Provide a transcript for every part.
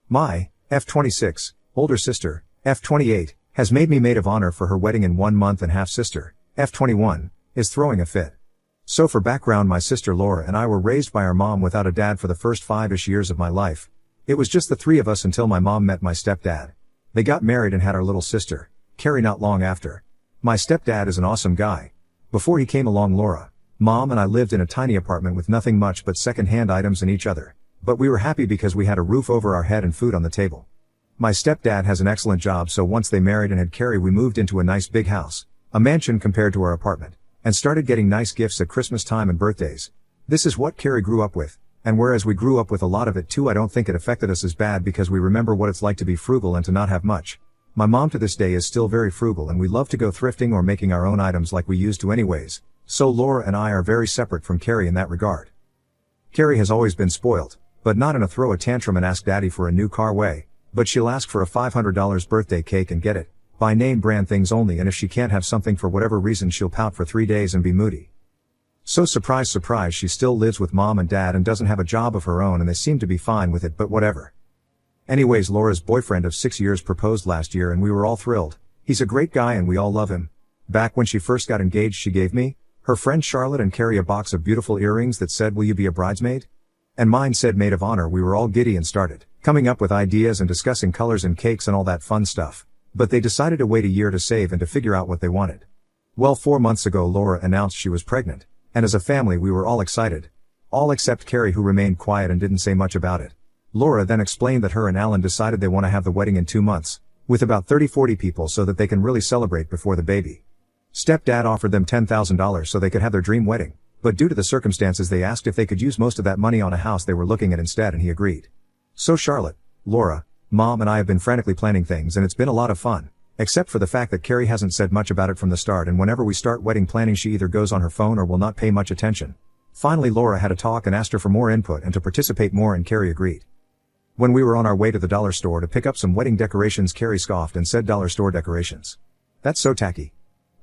My, F26, older sister, F28, has made me maid of honor for her wedding in 1 month and half sister, F21, is throwing a fit. So for background, my sister Laura and I were raised by our mom without a dad for the first 5-ish years of my life. It was just the three of us until my mom met my stepdad. They got married and had our little sister, Carrie, not long after. My stepdad is an awesome guy. Before he came along, Laura, mom and I lived in a tiny apartment with nothing much but second-hand items and each other. But we were happy because we had a roof over our head and food on the table. My stepdad has an excellent job, so once they married and had Carrie, we moved into a nice big house, a mansion compared to our apartment, and started getting nice gifts at Christmas time and birthdays. This is what Carrie grew up with, and whereas we grew up with a lot of it too, I don't think it affected us as bad because we remember what it's like to be frugal and to not have much. My mom to this day is still very frugal, and we love to go thrifting or making our own items like we used to anyways, so Laura and I are very separate from Carrie in that regard. Carrie has always been spoiled, but not in a throw a tantrum and ask daddy for a new car way, but she'll ask for a $500 birthday cake and get it, buy name brand things only, and if she can't have something for whatever reason, she'll pout for 3 days and be moody. So surprise surprise, she still lives with mom and dad and doesn't have a job of her own, and they seem to be fine with it, but whatever. Anyways, Laura's boyfriend of 6 years proposed last year and we were all thrilled. He's a great guy and we all love him. Back when she first got engaged, she gave me, her friend Charlotte and Carrie a box of beautiful earrings that said, "Will you be a bridesmaid?" And mine said maid of honor. We were all giddy and started coming up with ideas and discussing colors and cakes and all that fun stuff. But they decided to wait a year to save and to figure out what they wanted. Well, 4 months ago Laura announced she was pregnant, and as a family we were all excited. All except Carrie, who remained quiet and didn't say much about it. Laura then explained that her and Alan decided they want to have the wedding in 2 months, with about 30-40 people so that they can really celebrate before the baby. Stepdad offered them $10,000 so they could have their dream wedding, but due to the circumstances they asked if they could use most of that money on a house they were looking at instead, and he agreed. So Charlotte, Laura, mom and I have been frantically planning things, and it's been a lot of fun, except for the fact that Carrie hasn't said much about it from the start, and whenever we start wedding planning she either goes on her phone or will not pay much attention. Finally Laura had a talk and asked her for more input and to participate more, and Carrie agreed. When we were on our way to the dollar store to pick up some wedding decorations, Carrie scoffed and said, "Dollar store decorations? That's so tacky."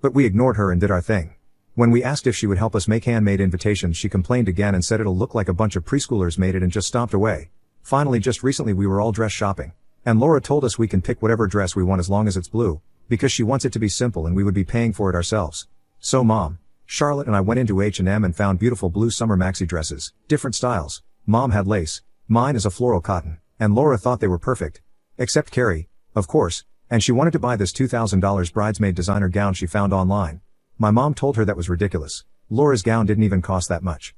But we ignored her and did our thing. When we asked if she would help us make handmade invitations, she complained again and said it'll look like a bunch of preschoolers made it, and just stomped away. Finally, just recently we were all dress shopping, and Laura told us we can pick whatever dress we want as long as it's blue, because she wants it to be simple and we would be paying for it ourselves. So mom, Charlotte and I went into H&M and found beautiful blue summer maxi dresses, different styles. Mom had lace, mine is a floral cotton, and Laura thought they were perfect. Except Carrie, of course, and she wanted to buy this $2,000 bridesmaid designer gown she found online. My mom told her that was ridiculous. Laura's gown didn't even cost that much.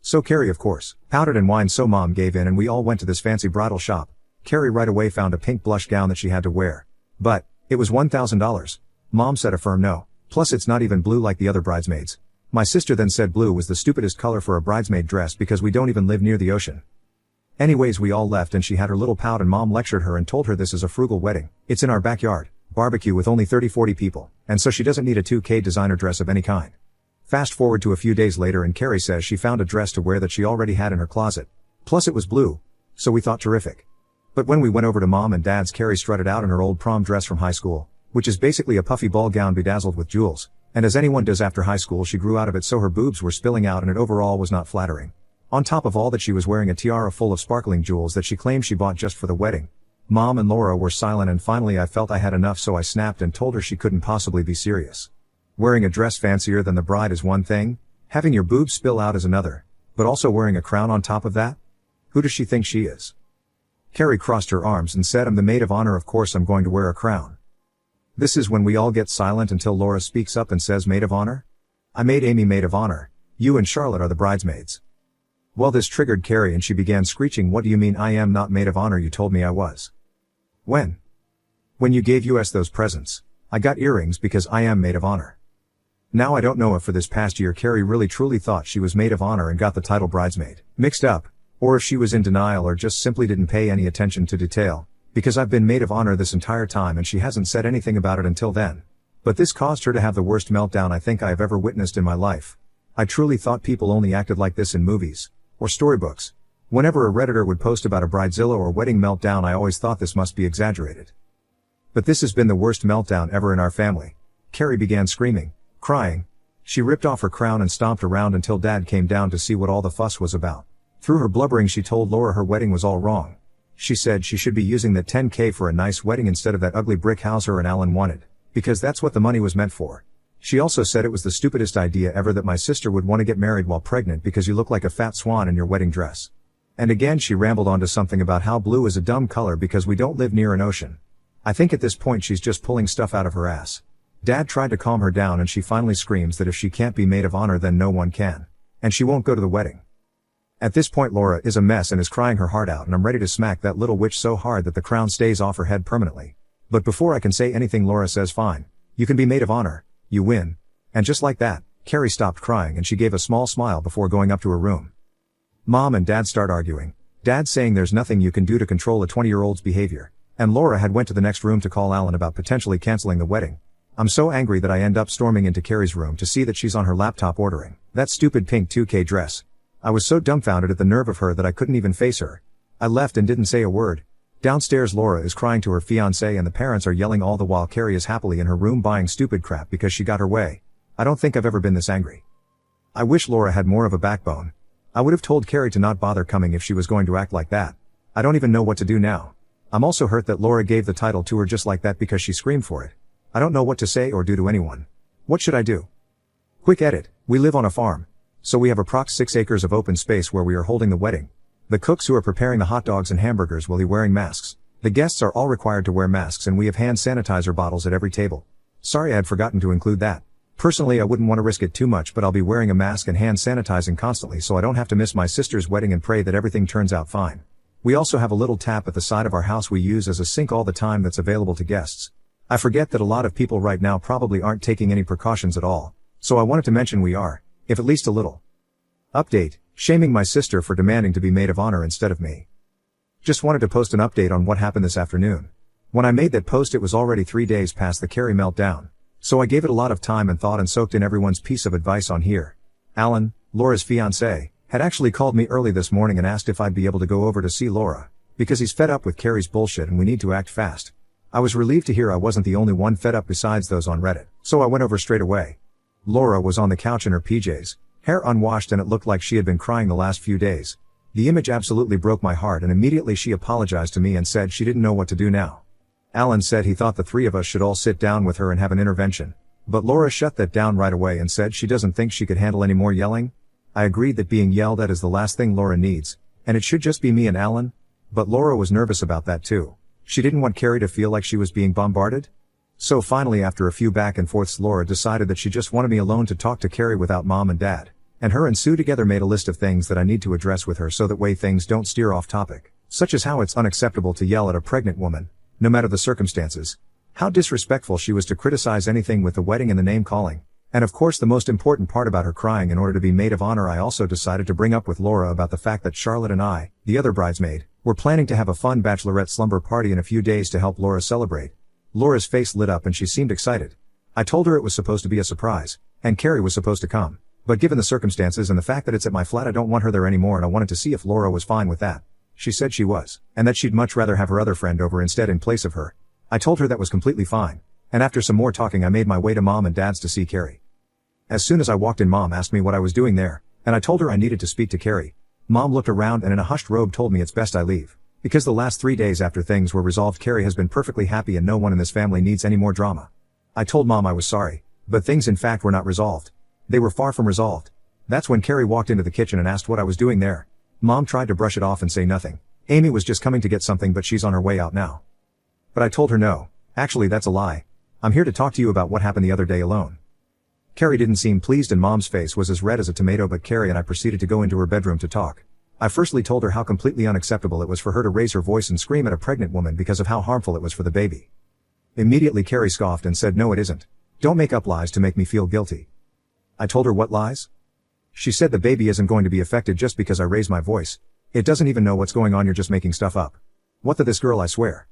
So Carrie, of course, pouted and whined, so mom gave in and we all went to this fancy bridal shop. Carrie right away found a pink blush gown that she had to wear. But it was $1,000. Mom said a firm no. Plus it's not even blue like the other bridesmaids. My sister then said blue was the stupidest color for a bridesmaid dress because we don't even live near the ocean. Anyways, we all left and she had her little pout, and mom lectured her and told her this is a frugal wedding. It's in our backyard, barbecue with only 30-40 people, and so she doesn't need a $2,000 designer dress of any kind. Fast forward to a few days later and Carrie says she found a dress to wear that she already had in her closet. Plus it was blue. So we thought terrific. But when we went over to mom and dad's, Carrie strutted out in her old prom dress from high school, which is basically a puffy ball gown bedazzled with jewels, and as anyone does after high school she grew out of it, so her boobs were spilling out and it overall was not flattering. On top of all that, she was wearing a tiara full of sparkling jewels that she claimed she bought just for the wedding. Mom and Laura were silent, and finally I felt I had enough, so I snapped and told her she couldn't possibly be serious. Wearing a dress fancier than the bride is one thing, having your boobs spill out is another, but also wearing a crown on top of that? Who does she think she is? Carrie crossed her arms and said, "I'm the maid of honor, of course I'm going to wear a crown." This is when we all get silent until Laura speaks up and says, "Maid of honor? I made Amy maid of honor. You and Charlotte are the bridesmaids." Well, this triggered Carrie and she began screeching, "What do you mean I am not maid of honor? You told me I was." When you gave us those presents, I got earrings because I am maid of honor. Now I don't know if for this past year Carrie really truly thought she was maid of honor and got the title bridesmaid mixed up, or if she was in denial or just simply didn't pay any attention to detail, because I've been maid of honor this entire time and she hasn't said anything about it until then. But this caused her to have the worst meltdown I think I have ever witnessed in my life. I truly thought people only acted like this in movies or storybooks. Whenever a Redditor would post about a bridezilla or wedding meltdown, I always thought this must be exaggerated. But this has been the worst meltdown ever in our family. Carrie began screaming, crying. She ripped off her crown and stomped around until Dad came down to see what all the fuss was about. Through her blubbering she told Laura her wedding was all wrong. She said she should be using that 10K for a nice wedding instead of that ugly brick house her and Alan wanted, because that's what the money was meant for. She also said it was the stupidest idea ever that my sister would want to get married while pregnant because you look like a fat swan in your wedding dress. And again she rambled on to something about how blue is a dumb color because we don't live near an ocean. I think at this point she's just pulling stuff out of her ass. Dad tried to calm her down and she finally screams that if she can't be maid of honor then no one can. And she won't go to the wedding. At this point Laura is a mess and is crying her heart out and I'm ready to smack that little witch so hard that the crown stays off her head permanently. But before I can say anything Laura says fine. You can be maid of honor. You win. And just like that, Carrie stopped crying and she gave a small smile before going up to her room. Mom and Dad start arguing. Dad saying there's nothing you can do to control a 20-year-old's behavior. And Laura had went to the next room to call Alan about potentially canceling the wedding. I'm so angry that I end up storming into Carrie's room to see that she's on her laptop ordering that stupid pink 2K dress. I was so dumbfounded at the nerve of her that I couldn't even face her. I left and didn't say a word. Downstairs Laura is crying to her fiancé and the parents are yelling all the while Carrie is happily in her room buying stupid crap because she got her way. I don't think I've ever been this angry. I wish Laura had more of a backbone. I would have told Carrie to not bother coming if she was going to act like that. I don't even know what to do now. I'm also hurt that Laura gave the title to her just like that because she screamed for it. I don't know what to say or do to anyone. What should I do? Quick edit. We live on a farm. So we have approx 6 acres of open space where we are holding the wedding. The cooks who are preparing the hot dogs and hamburgers will be wearing masks. The guests are all required to wear masks and we have hand sanitizer bottles at every table. Sorry I had forgotten to include that. Personally I wouldn't want to risk it too much but I'll be wearing a mask and hand sanitizing constantly so I don't have to miss my sister's wedding and pray that everything turns out fine. We also have a little tap at the side of our house we use as a sink all the time that's available to guests. I forget that a lot of people right now probably aren't taking any precautions at all, so I wanted to mention we are, if at least a little. Update, shaming my sister for demanding to be maid of honor instead of me. Just wanted to post an update on what happened this afternoon. When I made that post it was already 3 days past the Carrie meltdown, so I gave it a lot of time and thought and soaked in everyone's piece of advice on here. Alan, Laura's fiancé, had actually called me early this morning and asked if I'd be able to go over to see Laura, because he's fed up with Carrie's bullshit and we need to act fast. I was relieved to hear I wasn't the only one fed up besides those on Reddit, so I went over straight away. Laura was on the couch in her PJs, hair unwashed and it looked like she had been crying the last few days. The image absolutely broke my heart and immediately she apologized to me and said she didn't know what to do now. Alan said he thought the 3 of us should all sit down with her and have an intervention, but Laura shut that down right away and said she doesn't think she could handle any more yelling. I agreed that being yelled at is the last thing Laura needs, and it should just be me and Alan, but Laura was nervous about that too. She didn't want Carrie to feel like she was being bombarded. So finally after a few back and forths Laura decided that she just wanted me alone to talk to Carrie without Mom and Dad, and her and Sue together made a list of things that I need to address with her so that way things don't steer off topic, such as how it's unacceptable to yell at a pregnant woman, no matter the circumstances, how disrespectful she was to criticize anything with the wedding and the name calling, and of course the most important part about her crying in order to be maid of honor. I also decided to bring up with Laura about the fact that Charlotte and I, the other bridesmaid, were planning to have a fun bachelorette slumber party in a few days to help Laura celebrate. Laura's face lit up and she seemed excited. I told her it was supposed to be a surprise, and Carrie was supposed to come, but given the circumstances and the fact that it's at my flat I don't want her there anymore and I wanted to see if Laura was fine with that. She said she was, and that she'd much rather have her other friend over instead in place of her. I told her that was completely fine, and after some more talking I made my way to Mom and Dad's to see Carrie. As soon as I walked in Mom asked me what I was doing there, and I told her I needed to speak to Carrie. Mom looked around and in a hushed robe told me it's best I leave, because the last 3 days after things were resolved Carrie has been perfectly happy and no one in this family needs any more drama. I told Mom I was sorry, but things in fact were not resolved. They were far from resolved. That's when Carrie walked into the kitchen and asked what I was doing there. Mom tried to brush it off and say nothing. Amy was just coming to get something but she's on her way out now. But I told her no. Actually that's a lie. I'm here to talk to you about what happened the other day alone. Carrie didn't seem pleased and Mom's face was as red as a tomato but Carrie and I proceeded to go into her bedroom to talk. I firstly told her how completely unacceptable it was for her to raise her voice and scream at a pregnant woman because of how harmful it was for the baby. Immediately Carrie scoffed and said no it isn't. Don't make up lies to make me feel guilty. I told her what lies? She said the baby isn't going to be affected just because I raised my voice. It doesn't even know what's going on, you're just making stuff up. What the this girl I swear.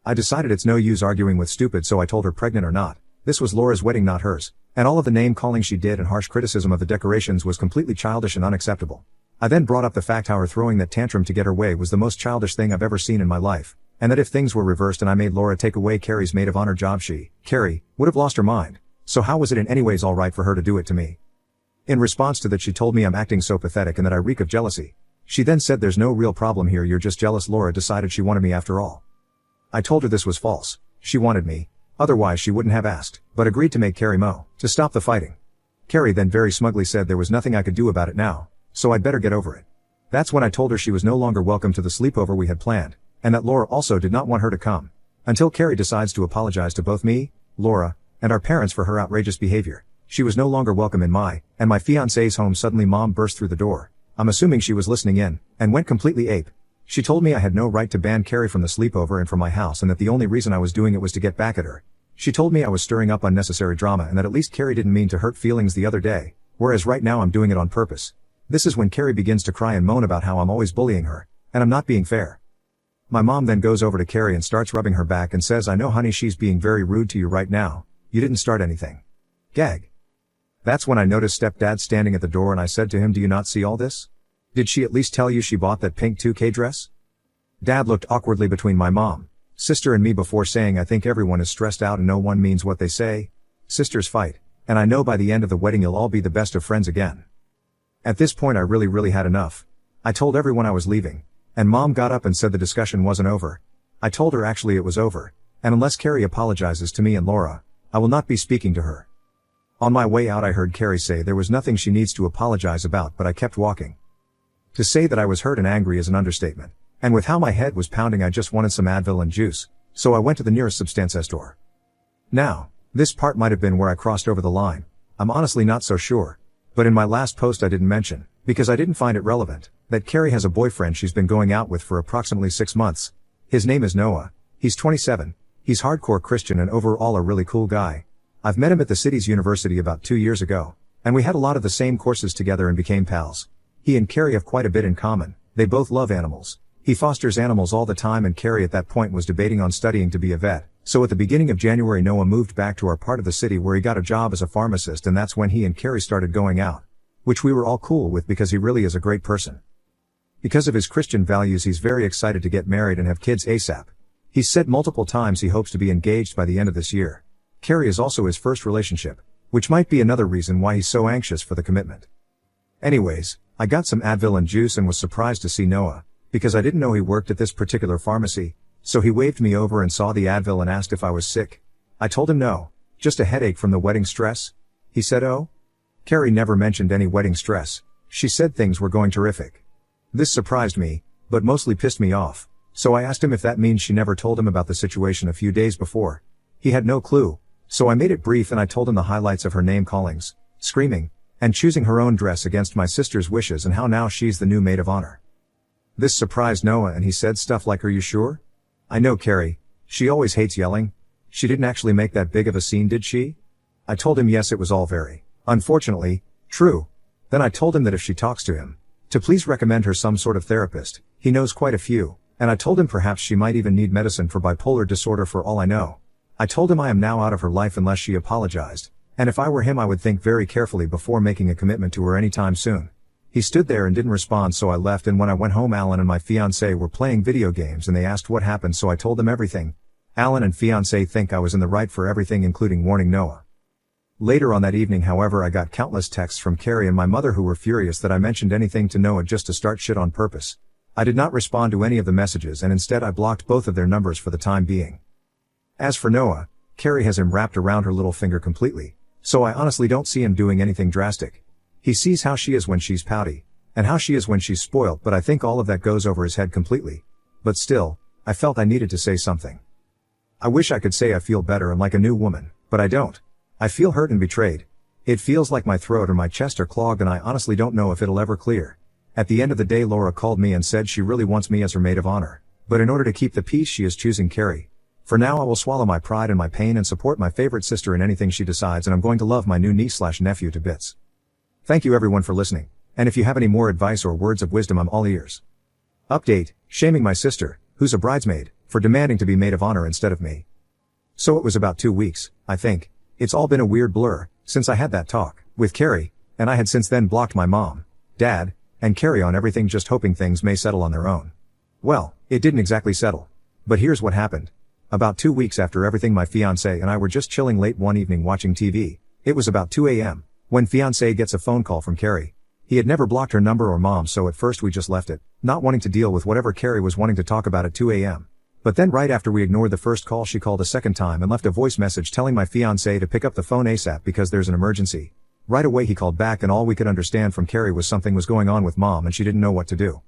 I decided it's no use arguing with stupid so I told her pregnant or not, this was Laura's wedding not hers, and all of the name calling she did and harsh criticism of the decorations was completely childish and unacceptable. I then brought up the fact how her throwing that tantrum to get her way was the most childish thing I've ever seen in my life, and that if things were reversed and I made Laura take away Carrie's maid of honor job Carrie, would have lost her mind. So how was it in any ways alright for her to do it to me? In response to that she told me I'm acting so pathetic and that I reek of jealousy. She then said there's no real problem here, you're just jealous. Laura decided she wanted me after all. I told her this was false. She wanted me. Otherwise she wouldn't have asked, but agreed to make Carrie mow, to stop the fighting. Carrie then very smugly said there was nothing I could do about it now, so I'd better get over it. That's when I told her she was no longer welcome to the sleepover we had planned, and that Laura also did not want her to come. Until Carrie decides to apologize to both me, Laura, and our parents for her outrageous behavior. She was no longer welcome in my and my fiancé's home. Suddenly Mom burst through the door. I'm assuming she was listening in, and went completely ape. She told me I had no right to ban Carrie from the sleepover and from my house, and that the only reason I was doing it was to get back at her. She told me I was stirring up unnecessary drama and that at least Carrie didn't mean to hurt feelings the other day, whereas right now I'm doing it on purpose. This is when Carrie begins to cry and moan about how I'm always bullying her, and I'm not being fair. My mom then goes over to Carrie and starts rubbing her back and says, I know honey, she's being very rude to you right now. You didn't start anything. Gag. That's when I noticed stepdad standing at the door and I said to him, do you not see all this? Did she at least tell you she bought that pink 2K dress? Dad looked awkwardly between my mom, sister and me before saying, I think everyone is stressed out and no one means what they say. Sisters fight, and I know by the end of the wedding you'll all be the best of friends again. At this point I really had enough. I told everyone I was leaving, and Mom got up and said the discussion wasn't over. I told her actually it was over, and unless Carrie apologizes to me and Laura, I will not be speaking to her. On my way out I heard Carrie say there was nothing she needs to apologize about, but I kept walking. To say that I was hurt and angry is an understatement, and with how my head was pounding I just wanted some Advil and juice, so I went to the nearest substance store. Now, this part might have been where I crossed over the line. I'm honestly not so sure, but in my last post I didn't mention, because I didn't find it relevant, that Carrie has a boyfriend she's been going out with for approximately 6 months. His name is Noah. He's 27. He's hardcore Christian and overall a really cool guy. I've met him at the city's university about 2 years ago, and we had a lot of the same courses together and became pals. He and Carrie have quite a bit in common. They both love animals. He fosters animals all the time, and Carrie at that point was debating on studying to be a vet. So at the beginning of January Noah moved back to our part of the city where he got a job as a pharmacist, and that's when he and Carrie started going out. Which we were all cool with because he really is a great person. Because of his Christian values he's very excited to get married and have kids ASAP. He's said multiple times he hopes to be engaged by the end of this year. Carrie is also his first relationship, which might be another reason why he's so anxious for the commitment. Anyways, I got some Advil and juice and was surprised to see Noah, because I didn't know he worked at this particular pharmacy, so he waved me over and saw the Advil and asked if I was sick. I told him no, just a headache from the wedding stress. He said, oh? Carrie never mentioned any wedding stress. She said things were going terrific. This surprised me, but mostly pissed me off, so I asked him if that means she never told him about the situation a few days before. He had no clue, so I made it brief and I told him the highlights of her name callings, screaming, and choosing her own dress against my sister's wishes and how now she's the new maid of honor. This surprised Noah and he said stuff like, are you sure? I know Carrie, she always hates yelling. She didn't actually make that big of a scene, did she? I told him yes, it was all very, unfortunately, true. Then I told him that if she talks to him, to please recommend her some sort of therapist. He knows quite a few, and I told him perhaps she might even need medicine for bipolar disorder for all I know. I told him I am now out of her life unless she apologized, and if I were him I would think very carefully before making a commitment to her anytime soon. He stood there and didn't respond, so I left, and when I went home Alan and my fiancé were playing video games and they asked what happened, so I told them everything. Alan and fiancé think I was in the right for everything, including warning Noah. Later on that evening, however, I got countless texts from Carrie and my mother who were furious that I mentioned anything to Noah just to start shit on purpose. I did not respond to any of the messages and instead I blocked both of their numbers for the time being. As for Noah, Carrie has him wrapped around her little finger completely, so I honestly don't see him doing anything drastic. He sees how she is when she's pouty, and how she is when she's spoiled, but I think all of that goes over his head completely. But still, I felt I needed to say something. I wish I could say I feel better and like a new woman, but I don't. I feel hurt and betrayed. It feels like my throat or my chest are clogged and I honestly don't know if it'll ever clear. At the end of the day Laura called me and said she really wants me as her maid of honor, but in order to keep the peace she is choosing Carrie. For now I will swallow my pride and my pain and support my favorite sister in anything she decides, and I'm going to love my new niece/nephew to bits. Thank you everyone for listening, and if you have any more advice or words of wisdom I'm all ears. Update, shaming my sister, who's a bridesmaid, for demanding to be maid of honor instead of me. So it was about 2 weeks, I think. It's all been a weird blur, since I had that talk with Carrie, and I had since then blocked my mom, dad, and Carrie on everything, just hoping things may settle on their own. Well, it didn't exactly settle. But here's what happened. About 2 weeks after everything, my fiancé and I were just chilling late one evening watching TV. It was about 2 a.m. when fiancé gets a phone call from Carrie. He had never blocked her number or mom, so at first we just left it, not wanting to deal with whatever Carrie was wanting to talk about at 2 a.m. But then right after we ignored the first call, she called a second time and left a voice message telling my fiancé to pick up the phone ASAP because there's an emergency. Right away he called back and all we could understand from Carrie was something was going on with mom and she didn't know what to do.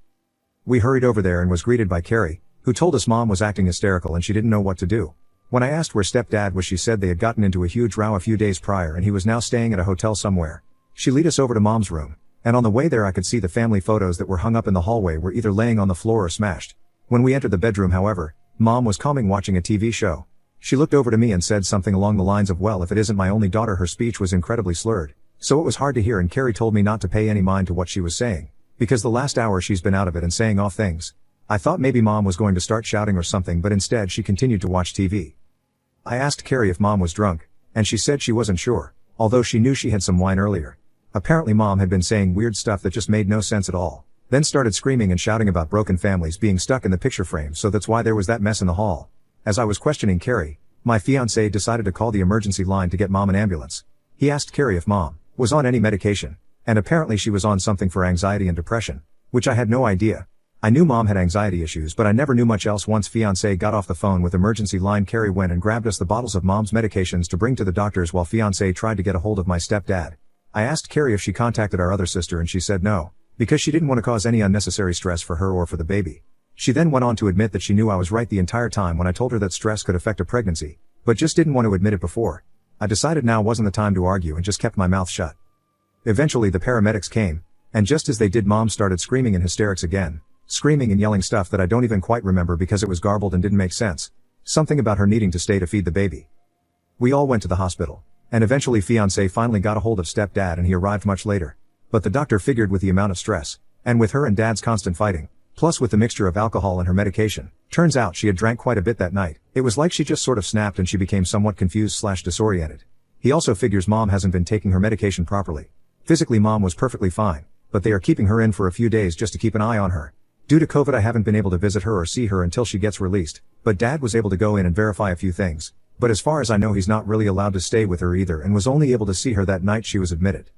We hurried over there and was greeted by Carrie, who told us mom was acting hysterical and she didn't know what to do. When I asked where stepdad was, she said they had gotten into a huge row a few days prior and he was now staying at a hotel somewhere. She led us over to mom's room, and on the way there I could see the family photos that were hung up in the hallway were either laying on the floor or smashed. When we entered the bedroom, however, mom was calming watching a TV show. She looked over to me and said something along the lines of, "Well, if it isn't my only daughter." Her speech was incredibly slurred, so it was hard to hear, and Carrie told me not to pay any mind to what she was saying, because the last hour she's been out of it and saying off things. I thought maybe mom was going to start shouting or something, but instead she continued to watch TV. I asked Carrie if mom was drunk, and she said she wasn't sure, although she knew she had some wine earlier. Apparently mom had been saying weird stuff that just made no sense at all, then started screaming and shouting about broken families being stuck in the picture frame, so that's why there was that mess in the hall. As I was questioning Carrie, my fiancé decided to call the emergency line to get mom an ambulance. He asked Carrie if mom was on any medication, and apparently she was on something for anxiety and depression, which I had no idea. I knew mom had anxiety issues, but I never knew much else. Once fiancé got off the phone with emergency line, Carrie went and grabbed us the bottles of mom's medications to bring to the doctors while fiancé tried to get a hold of my stepdad. I asked Carrie if she contacted our other sister and she said no, because she didn't want to cause any unnecessary stress for her or for the baby. She then went on to admit that she knew I was right the entire time when I told her that stress could affect a pregnancy, but just didn't want to admit it before. I decided now wasn't the time to argue and just kept my mouth shut. Eventually the paramedics came, and just as they did, mom started screaming in hysterics again, screaming and yelling stuff that I don't even quite remember because it was garbled and didn't make sense. Something about her needing to stay to feed the baby. We all went to the hospital, and eventually fiancé finally got a hold of stepdad and he arrived much later. But the doctor figured with the amount of stress, and with her and dad's constant fighting, plus with the mixture of alcohol and her medication, turns out she had drank quite a bit that night. It was like she just sort of snapped and she became somewhat confused/disoriented. He also figures mom hasn't been taking her medication properly. Physically mom was perfectly fine, but they are keeping her in for a few days just to keep an eye on her. Due to COVID I haven't been able to visit her or see her until she gets released, but dad was able to go in and verify a few things. But as far as I know he's not really allowed to stay with her either and was only able to see her that night she was admitted.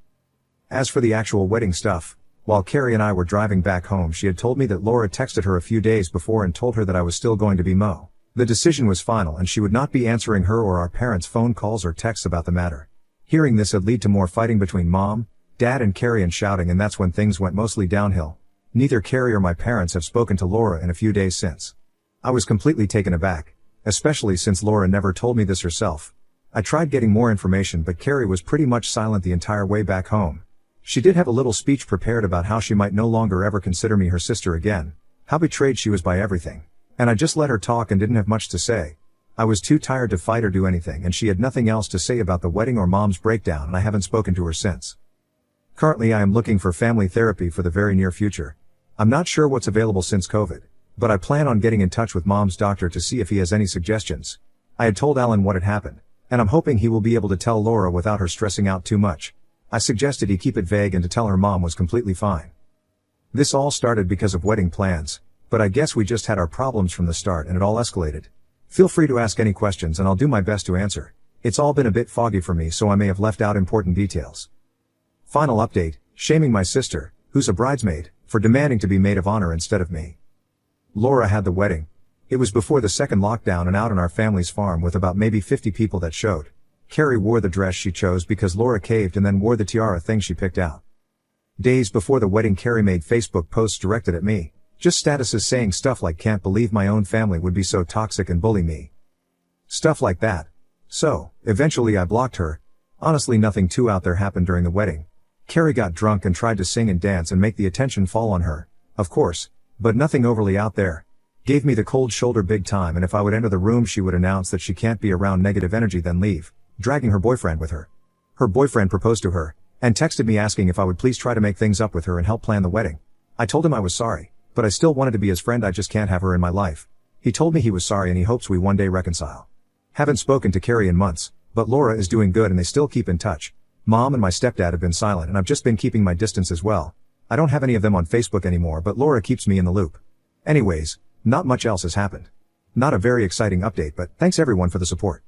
As for the actual wedding stuff, while Carrie and I were driving back home, she had told me that Laura texted her a few days before and told her that I was still going to be Mo. The decision was final and she would not be answering her or our parents' phone calls or texts about the matter. Hearing this had led to more fighting between mom, dad and Carrie and shouting, and that's when things went mostly downhill. Neither Carrie or my parents have spoken to Laura in a few days since. I was completely taken aback, especially since Laura never told me this herself. I tried getting more information, but Carrie was pretty much silent the entire way back home. She did have a little speech prepared about how she might no longer ever consider me her sister again, how betrayed she was by everything, and I just let her talk and didn't have much to say. I was too tired to fight or do anything, and she had nothing else to say about the wedding or mom's breakdown, and I haven't spoken to her since. Currently I am looking for family therapy for the very near future. I'm not sure what's available since COVID, but I plan on getting in touch with mom's doctor to see if he has any suggestions. I had told Alan what had happened, and I'm hoping he will be able to tell Laura without her stressing out too much. I suggested he keep it vague and to tell her mom was completely fine. This all started because of wedding plans, but I guess we just had our problems from the start and it all escalated. Feel free to ask any questions and I'll do my best to answer. It's all been a bit foggy for me, so I may have left out important details. Final update, shaming my sister, who's a bridesmaid, for demanding to be maid of honor instead of me. Laura had the wedding. It was before the second lockdown and out on our family's farm with about maybe 50 people that showed. Carrie wore the dress she chose because Laura caved and then wore the tiara thing she picked out. Days before the wedding, Carrie made Facebook posts directed at me, just statuses saying stuff like "can't believe my own family would be so toxic and bully me." Stuff like that. So, eventually I blocked her. Honestly, nothing too out there happened during the wedding. Carrie got drunk and tried to sing and dance and make the attention fall on her, of course, but nothing overly out there. Gave me the cold shoulder big time, and if I would enter the room she would announce that she can't be around negative energy then leave, dragging her boyfriend with her. Her boyfriend proposed to her, and texted me asking if I would please try to make things up with her and help plan the wedding. I told him I was sorry, but I still wanted to be his friend. I just can't have her in my life. He told me he was sorry and he hopes we one day reconcile. Haven't spoken to Carrie in months, but Laura is doing good and they still keep in touch. Mom and my stepdad have been silent and I've just been keeping my distance as well. I don't have any of them on Facebook anymore, but Laura keeps me in the loop. Anyways, not much else has happened. Not a very exciting update, but thanks everyone for the support.